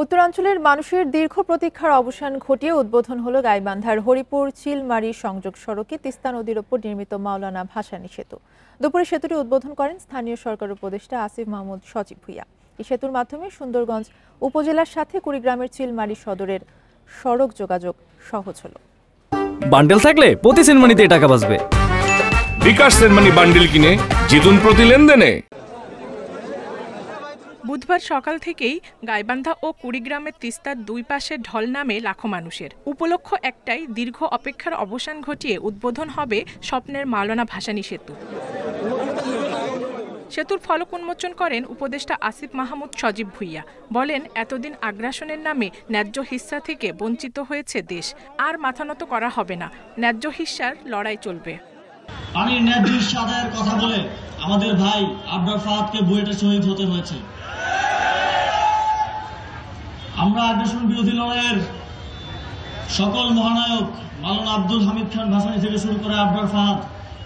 উত্তরাঞ্চলের মানুষের দীর্ঘ প্রতীক্ষার অবসান ঘটিয়ে উদ্বোধন হলো গাইবান্ধার হরিপুর চিলমারি সংযোগ সড়কে তিস্তা নদীর ওপর নির্মিত মাওলানা ভাসানী সেতু। দুপুরে সেতুটি উদ্বোধন করেন স্থানীয় সরকার উপদেষ্টা আসিফ মাহমুদ সজীব ভুঁইয়া। এই সেতুর মাধ্যমে সুন্দরগঞ্জ উপজেলার সাথে কুড়িগ্রামের চিলমারি সদরের সড়ক যোগাযোগ সহজ হলো। বান্ডেল থাকলে প্রতি সেনমানিতে টাকা বাঁচবে। বিকাশ সেনমানি বান্ডেল কিনে জিতুন প্রতি লেনদেনে। বুধবার সকাল থেকেই গাইবান্ধা ও কুড়িগ্রামের তিস্তার দুই পাশে ঢল নামে লাখো মানুষের। উপলক্ষ একটাই, দীর্ঘ অপেক্ষার অবসান ঘটিয়ে উদ্বোধন হবে স্বপ্নের মাওলানা ভাসানী সেতু। সেতুর ফলক উন্মোচন করেন উপদেষ্টা আসিফ মাহমুদ সজীব ভুঁইয়া। বলেন, এতদিন আগ্রাসনের নামে ন্যায্য হিস্সা থেকে বঞ্চিত হয়েছে দেশ। আর মাথানত করা হবে না, ন্যায্য হিস্সার লড়াই চলবে। পানির ন্যায্য হিস্সা আদায়ের কথা বলে আমাদের ভাই আবরার ফাহাদকে বুয়েটে শহীদ হতে হয়েছে। আমরা আগ্রাসন বিরোধী লড়াইয়ের সকল মহানায়ক মাওলানা আব্দুল হামিদ খান ভাসানী থেকে শুরু করে আবরার ফাহাদ,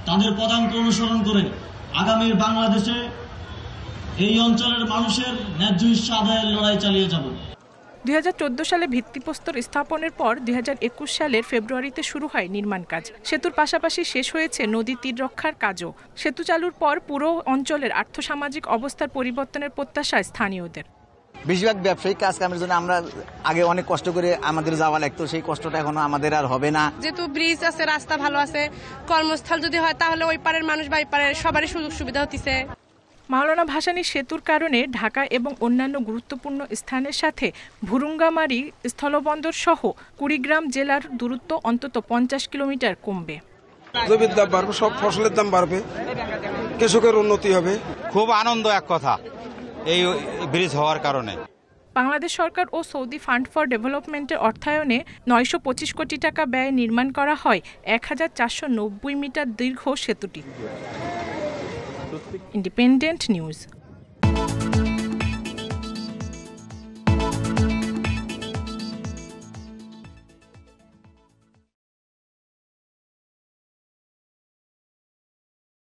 তাদের পদাঙ্ক অনুসরণ করে আগামীর বাংলাদেশে এই অঞ্চলের মানুষের ন্যায্য হিস্সা আদায়ের লড়াই চালিয়ে যাব। 2014 সালে ভিত্তিপ্রস্তর স্থাপনের পর 2021 সালের ফেব্রুয়ারিতে শুরু হয় নির্মাণ কাজ। সেতুর পাশাপাশি শেষ হয়েছে নদী তীর রক্ষার কাজও। সেতু চালুর পর পুরো অঞ্চলের আর্থসামাজিক অবস্থার পরিবর্তনের প্রত্যাশায় স্থানীয়দের। বেশিরভাগ ব্যবসায়িক কাজ কামের জন্য আমরা আগে অনেক কষ্ট করে আমাদের যাওয়া লাগতো, সেই কষ্টটা এখন আমাদের আর হবে না। যেহেতু ব্রিজ আছে, রাস্তা ভালো আছে, কর্মস্থল যদি হয় তাহলে ওই পারের মানুষ বা এই পারের সবারই সুযোগ সুবিধা হতেছে। মাওলানা ভাসানী সেতুর কারণে ঢাকা এবং অন্যান্য গুরুত্বপূর্ণ স্থানের সাথে ভুরুঙ্গামারী স্থলবন্দর সহ কুড়িগ্রাম জেলার দূরত্ব অন্তত 50 কিলোমিটার কমবে। জমির দাম বাড়বে, সব ফসলের দাম বাড়বে, কৃষকের উন্নতি হবে। খুব আনন্দ এক কথা এই ব্রিজ হওয়ার কারণে। বাংলাদেশ সরকার ও সৌদি ফান্ড ফর ডেভেলপমেন্টের অর্থায়নে 925 কোটি টাকা ব্যয়ে নির্মাণ করা হয় 1490 মিটার দীর্ঘ সেতুটি। Independent news.